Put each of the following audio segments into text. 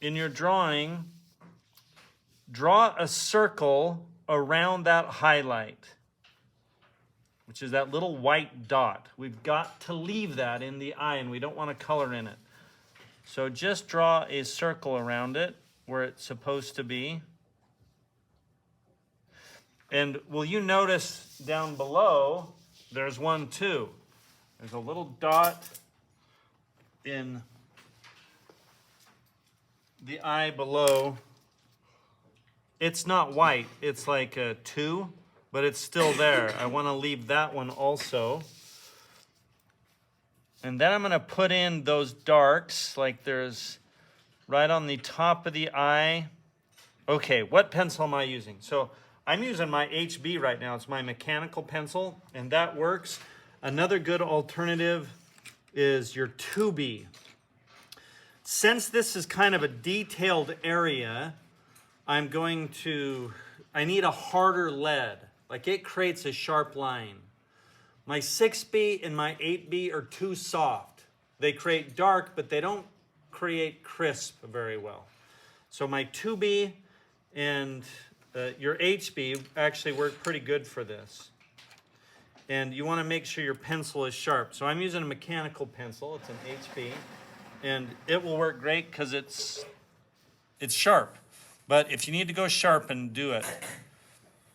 in your drawing, draw a circle around that highlight, which is that little white dot. We've got to leave that in the eye, and we don't want to color in it. So just draw a circle around it where it's supposed to be. And will you notice down below, there's one too. There's a little dot in the eye below. It's not white, it's like a 2, but it's still there. I want to leave that one also. And then I'm going to put in those darks, like there's right on the top of the eye. Okay, what pencil am I using? So I'm using my HB right now. It's my mechanical pencil, and that works. Another good alternative is your 2B. Since this is kind of a detailed area, I need a harder lead. Like it creates a sharp line. My 6B and my 8B are too soft. They create dark, but they don't create crisp very well. So my 2B and your HB actually work pretty good for this. And you want to make sure your pencil is sharp. So I'm using a mechanical pencil. It's an HB. And it will work great because it's sharp. But if you need to go sharpen, do it.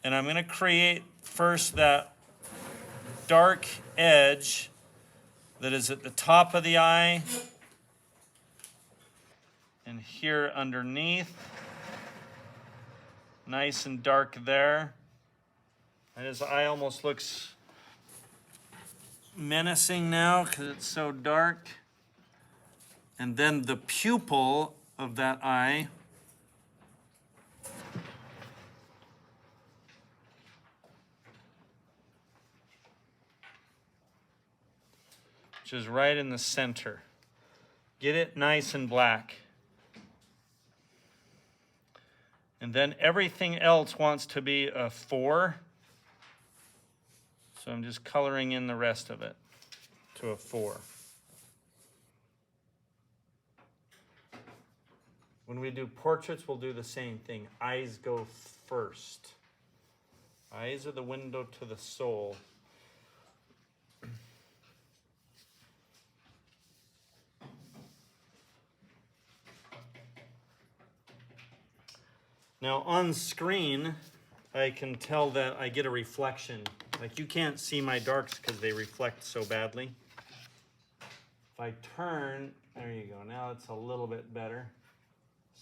And I'm going to create first that dark edge that is at the top of the eye and here underneath. Nice and dark there. And his eye almost looks menacing now because it's so dark. And then the pupil of that eye. Which is right in the center. Get it nice and black. And then everything else wants to be a 4. So I'm just coloring in the rest of it to a 4. When we do portraits, we'll do the same thing. Eyes go first. Eyes are the window to the soul. Now on screen, I can tell that I get a reflection. Like you can't see my darks because they reflect so badly. If I turn, there you go. Now it's a little bit better.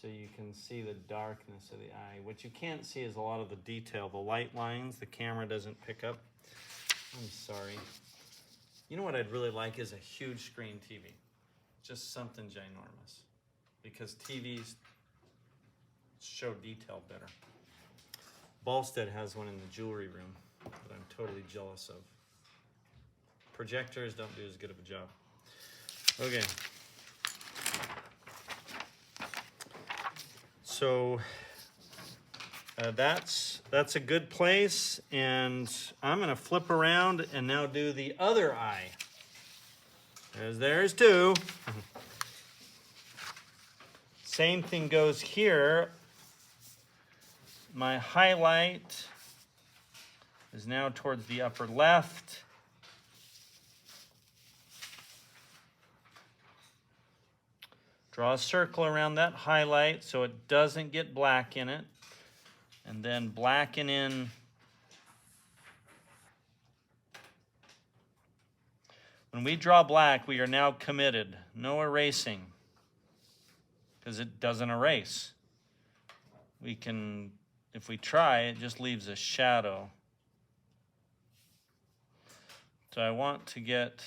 So you can see the darkness of the eye. What you can't see is a lot of the detail. The light lines, the camera doesn't pick up. I'm sorry. You know what I'd really like is a huge screen TV. Just something ginormous. Because TVs show detail better. Ballstead has one in the jewelry room that I'm totally jealous of. Projectors don't do as good of a job. Okay. So that's a good place, and I'm going to flip around and now do the other eye. There's 2. Same thing goes here. My highlight is now towards the upper left. Draw a circle around that highlight so it doesn't get black in it. And then blacken in. When we draw black, we are now committed. No erasing, because it doesn't erase. We can, if we try, it just leaves a shadow. So I want to get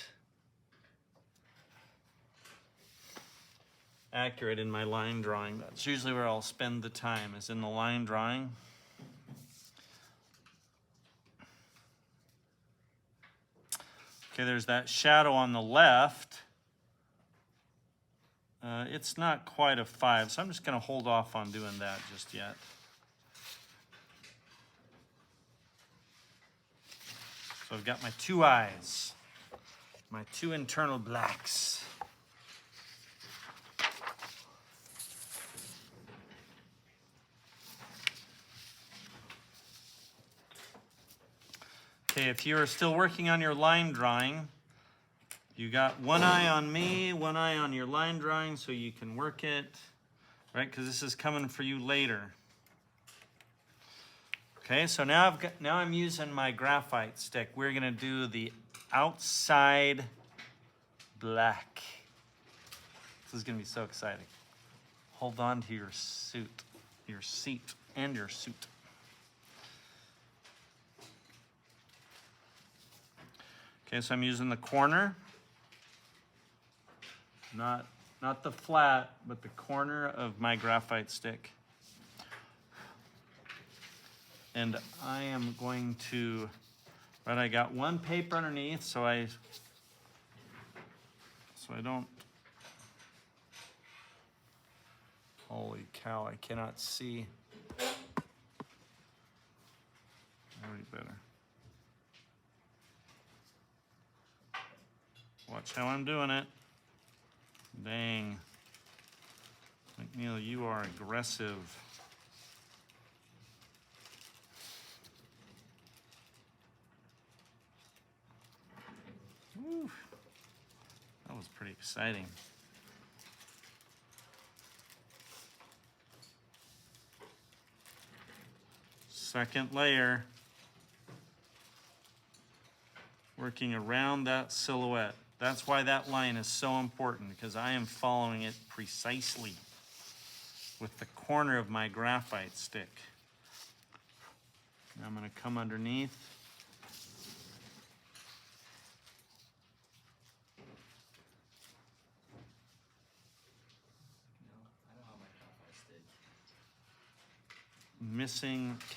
accurate in my line drawing. That's usually where I'll spend the time, is in the line drawing. Okay, there's that shadow on the left. It's not quite a 5, so I'm just going to hold off on doing that just yet. So I've got my 2 eyes, my 2 internal blacks. Okay, if you're still working on your line drawing, you got one eye on me, one eye on your line drawing so you can work it, right? Because this is coming for you later. Okay, so now I'm using my graphite stick. We're gonna do the outside black. This is gonna be so exciting. Hold on to your seat, and your suit. Okay, so I'm using the corner, not the flat, but the corner of my graphite stick. And I am going to, right, I got one paper underneath, so I don't, holy cow, I cannot see. Already better. Watch how I'm doing it. Dang. McNeil, you are aggressive. Woo. That was pretty exciting. Second layer. Working around that silhouette. That's why that line is so important, because I am following it precisely with the corner of my graphite stick. Now I'm going to come underneath.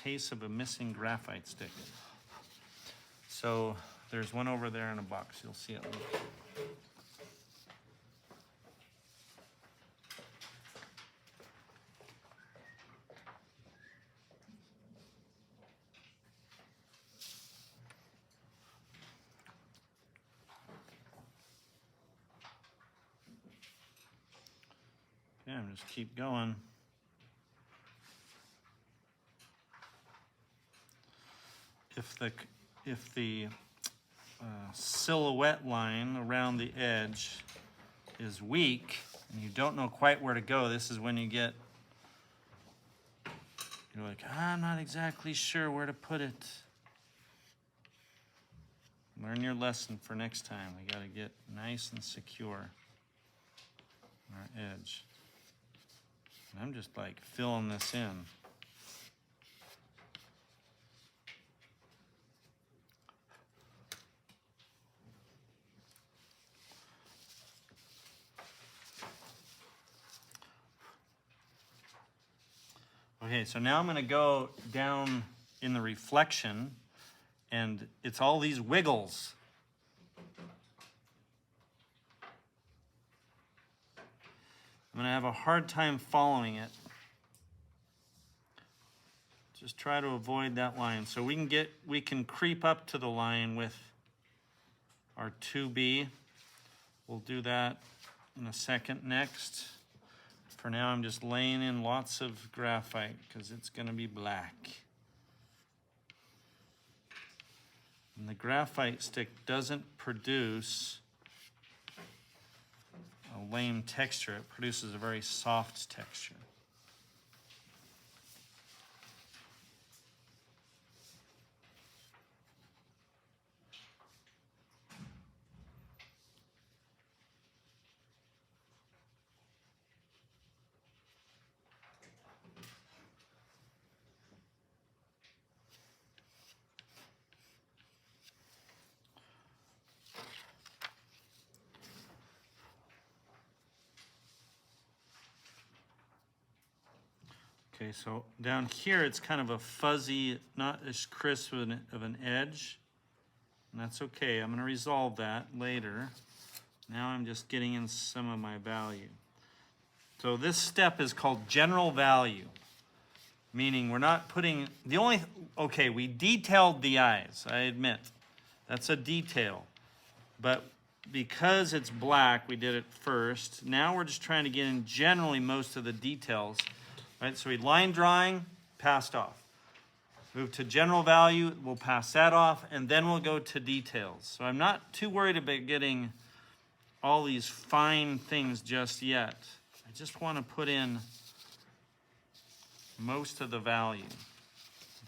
Case of a missing graphite stick. So there's one over there in a box. You'll see it later. Yeah, just keep going. If the silhouette line around the edge is weak and you don't know quite where to go, this is when you're like, I'm not exactly sure where to put it. Learn your lesson for next time. We got to get nice and secure on our edge. And I'm just like filling this in. Okay, so now I'm going to go down in the reflection, and it's all these wiggles. I'm going to have a hard time following it. Just try to avoid that line. So we can creep up to the line with our 2B. We'll do that in a second next. For now, I'm just laying in lots of graphite because it's going to be black. And the graphite stick doesn't produce a lame texture. It produces a very soft texture. Okay, so down here it's kind of a fuzzy, not as crisp of an edge. And that's okay. I'm going to resolve that later. Now I'm just getting in some of my value. So this step is called general value, meaning we're not putting okay, we detailed the eyes, I admit. That's a detail. But because it's black, we did it first. Now we're just trying to get in generally most of the details. Right, so we line drawing, passed off. Move to general value, we'll pass that off, and then we'll go to details. So I'm not too worried about getting all these fine things just yet. I just want to put in most of the value.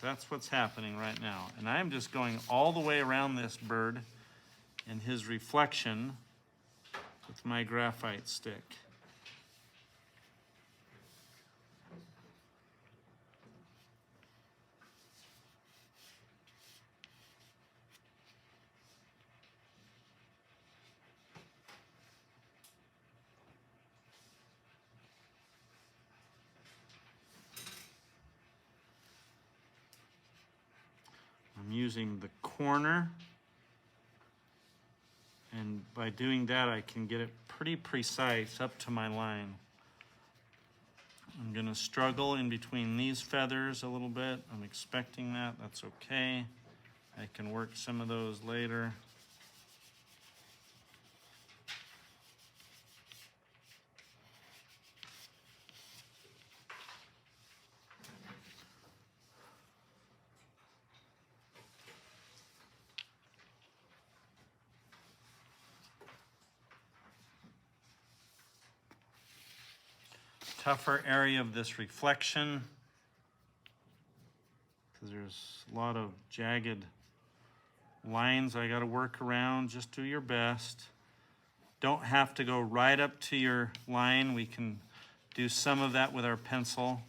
That's what's happening right now. And I'm just going all the way around this bird and his reflection with my graphite stick. I'm using the corner, and by doing that I can get it pretty precise up to my line. I'm going to struggle in between these feathers a little bit. I'm expecting that. That's okay. I can work some of those later. Tougher area of this reflection because there's a lot of jagged lines I got to work around. Just do your best. Don't have to go right up to your line. We can do some of that with our pencil.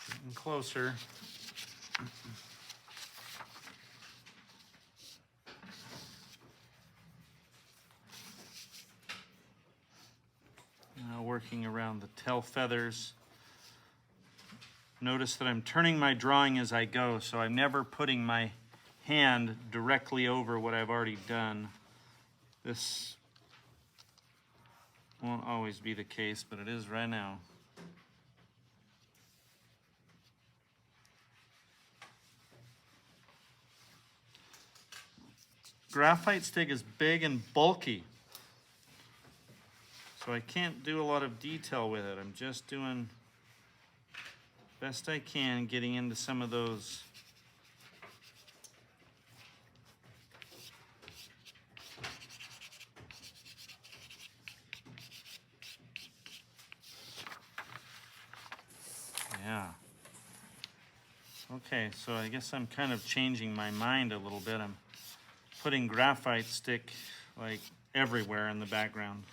Getting closer. Now working around the tail feathers. Notice that I'm turning my drawing as I go, so I'm never putting my hand directly over what I've already done. This won't always be the case, but it is right now. Graphite stick is big and bulky, so I can't do a lot of detail with it. I'm just doing best I can, getting into some of those yeah. Okay, so I guess I'm kind of changing my mind a little bit. I'm putting graphite stick like everywhere in the background.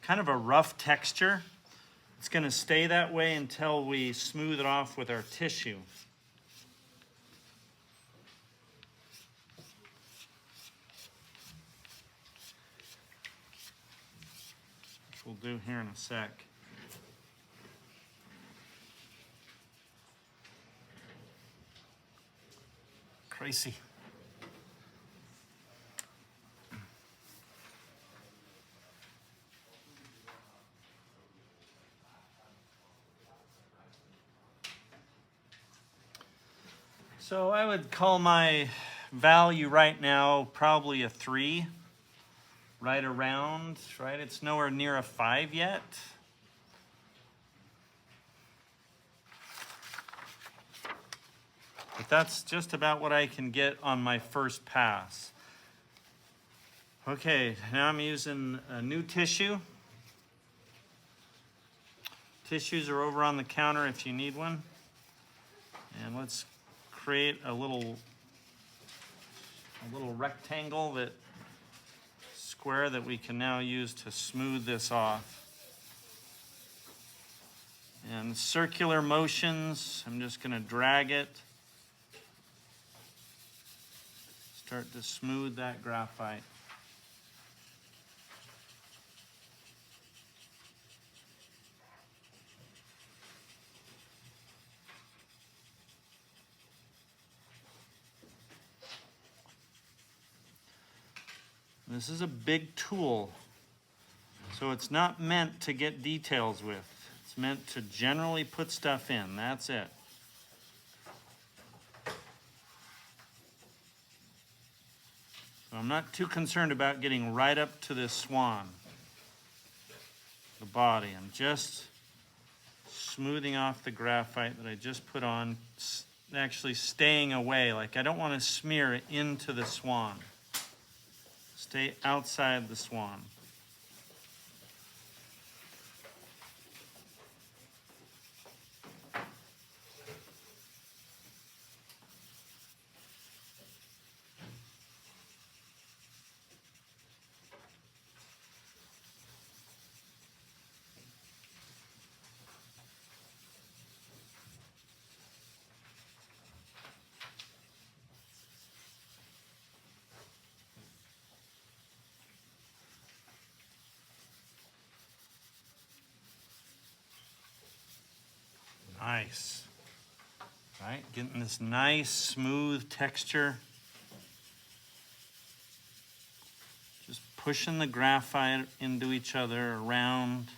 Kind of a rough texture. It's going to stay that way until we smooth it off with our tissue. Which we'll do here in a sec. Crazy. So I would call my value right now probably a 3, right around, right? It's nowhere near a 5 yet. But that's just about what I can get on my first pass. Okay, now I'm using a new tissue. Tissues are over on the counter if you need one. And let's create a little rectangle, that square that we can now use to smooth this off. And circular motions, I'm just going to drag it. Start to smooth that graphite. This is a big tool, so it's not meant to get details with. It's meant to generally put stuff in, that's it. So I'm not too concerned about getting right up to this swan, the body. I'm just smoothing off the graphite that I just put on, actually staying away. Like, I don't want to smear it into the swan. Stay outside the swan. Nice. Right, getting this nice smooth texture. Just pushing the graphite into each other around.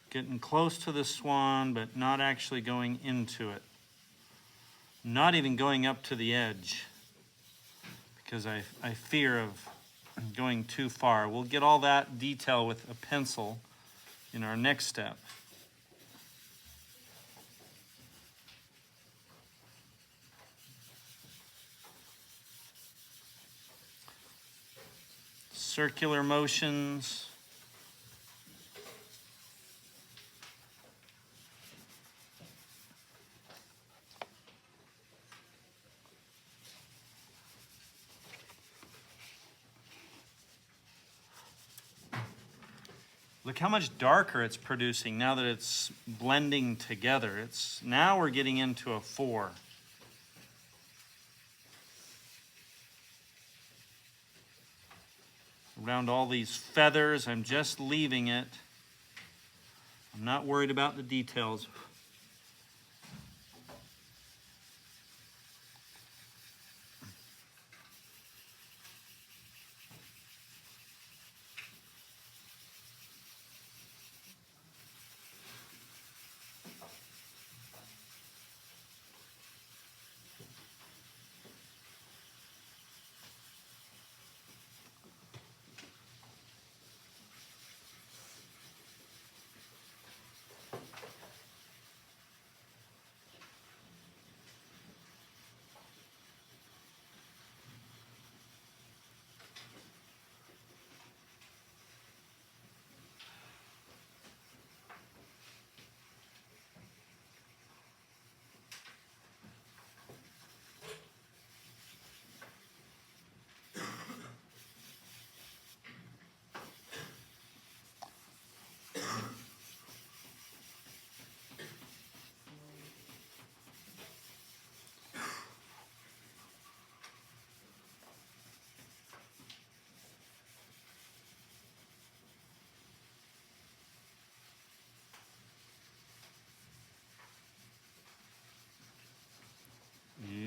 Getting close to the swan, but not actually going into it. Not even going up to the edge, because I fear of going too far. We'll get all that detail with a pencil in our next step. Circular motions. Look how much darker it's producing now that it's blending together. Now we're getting into a 4. Around all these feathers, I'm just leaving it. I'm not worried about the details.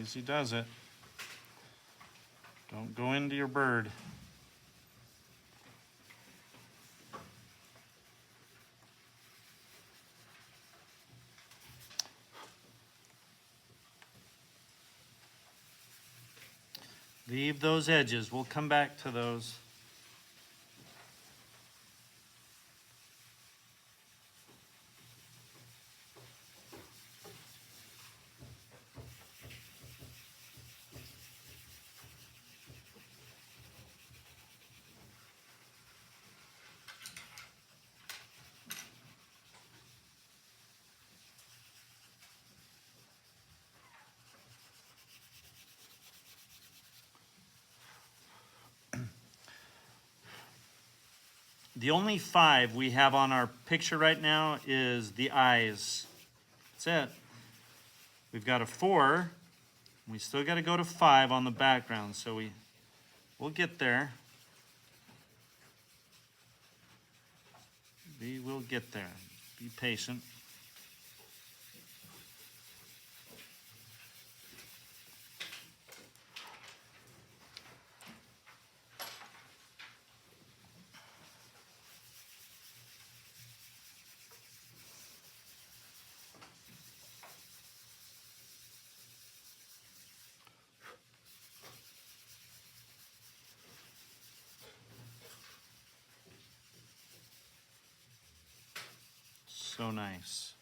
Easy does it. Don't go into your bird. Leave those edges. We'll come back to those. The only 5 we have on our picture right now is the eyes. That's it. We've got a 4. We still got to go to 5 on the background, so we'll get there. We will get there. Be patient. So nice.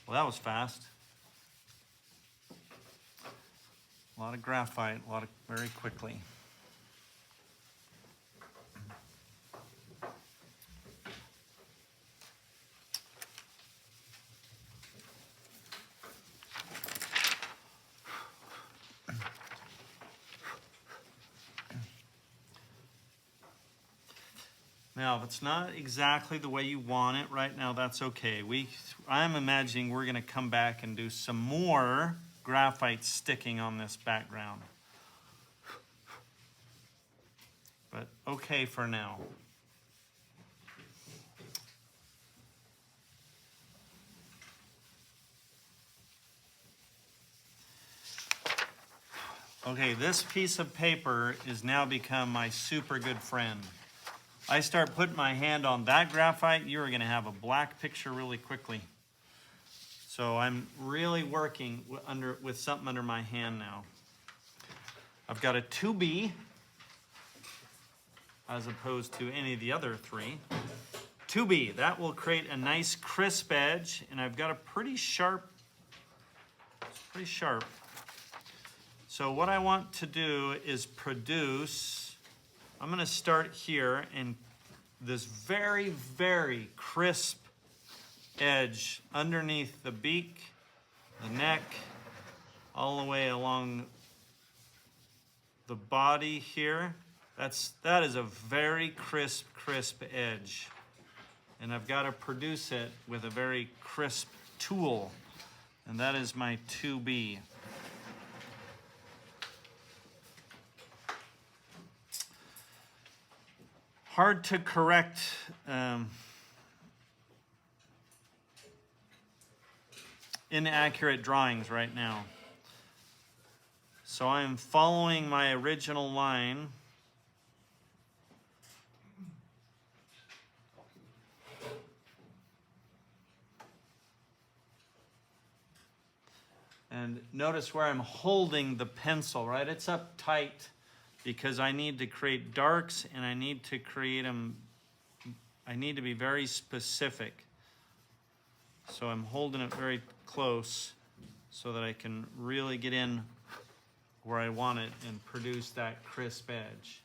Well, that was fast. A lot of graphite, very quickly. Now, if it's not exactly the way you want it right now, that's okay. I'm imagining we're going to come back and do some more graphite sticking on this background. But okay for now. Okay, this piece of paper is now become my super good friend. I start putting my hand on that graphite, you're going to have a black picture really quickly. So I'm really working with something under my hand now. I've got a 2B as opposed to any of the other 3. 2B, that will create a nice crisp edge, and I've got a pretty sharp. So what I want to do is produce, I'm going to start here in this very, very crisp edge underneath the beak, the neck, all the way along the body here. That is a very crisp edge. And I've got to produce it with a very crisp tool. And that is my 2B. Hard to correct inaccurate drawings right now. So I'm following my original line. And notice where I'm holding the pencil, right? It's up tight because I need to create darks and I need to create them, I need to be very specific. So I'm holding it very close so that I can really get in where I want it and produce that crisp edge.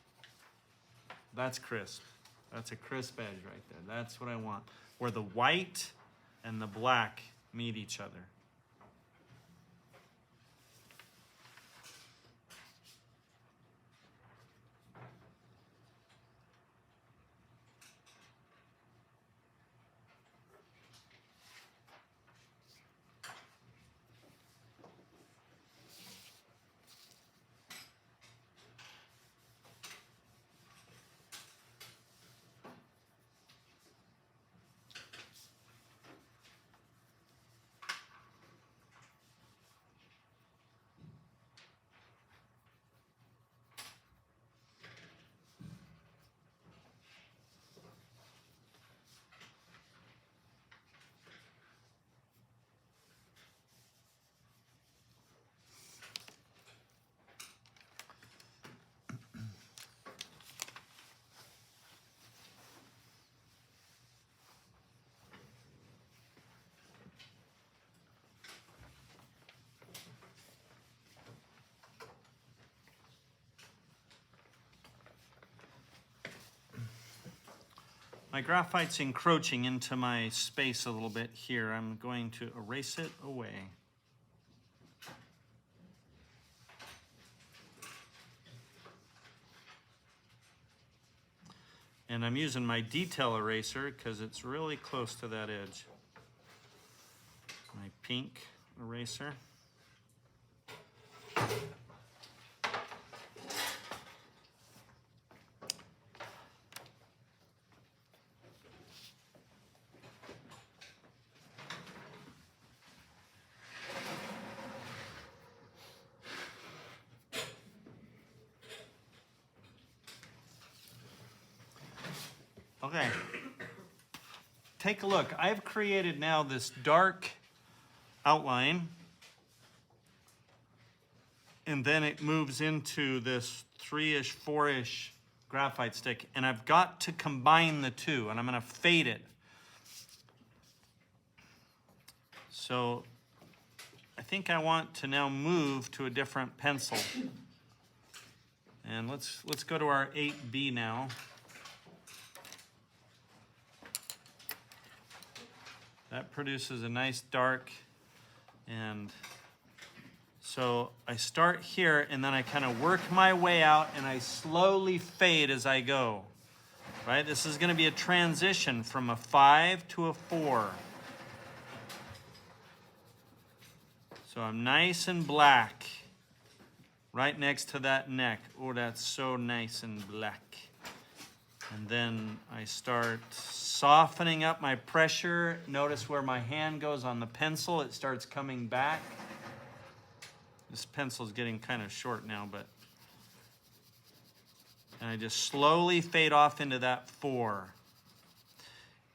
That's crisp. That's a crisp edge right there. That's what I want. Where the white and the black meet each other. My graphite's encroaching into my space a little bit here. I'm going to erase it away. And I'm using my detail eraser because it's really close to that edge. My pink eraser. Okay, take a look. I've created now this dark outline, and then it moves into this 3-ish, 4-ish graphite stick, and I've got to combine the two, and I'm going to fade it. So I think I want to now move to a different pencil. And let's go to our 8B now. That produces a nice dark, and so I start here and then I kind of work my way out and I slowly fade as I go, right? This is going to be a transition from a 5 to a 4. So I'm nice and black right next to that neck. Oh, that's so nice and black. And then I start softening up my pressure. Notice where my hand goes on the pencil, it starts coming back. This pencil's getting kind of short now, but and I just slowly fade off into that 4.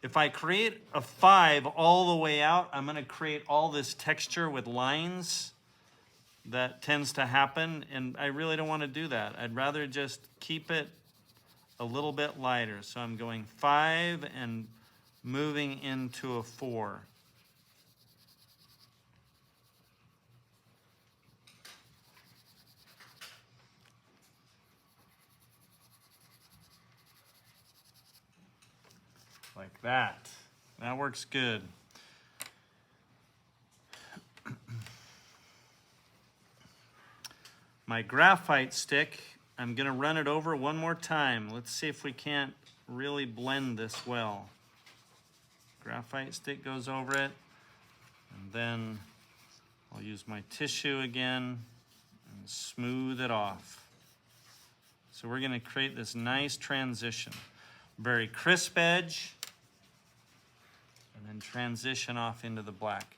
If I create a 5 all the way out, I'm going to create all this texture with lines. That tends to happen, and I really don't want to do that. I'd rather just keep it a little bit lighter. So I'm going 5 and moving into a 4. Like that. That works good. My graphite stick, I'm going to run it over one more time. Let's see if we can't really blend this well. Graphite stick goes over it, and then I'll use my tissue again and smooth it off. So we're going to create this nice transition. Very crisp edge, and then transition off into the black.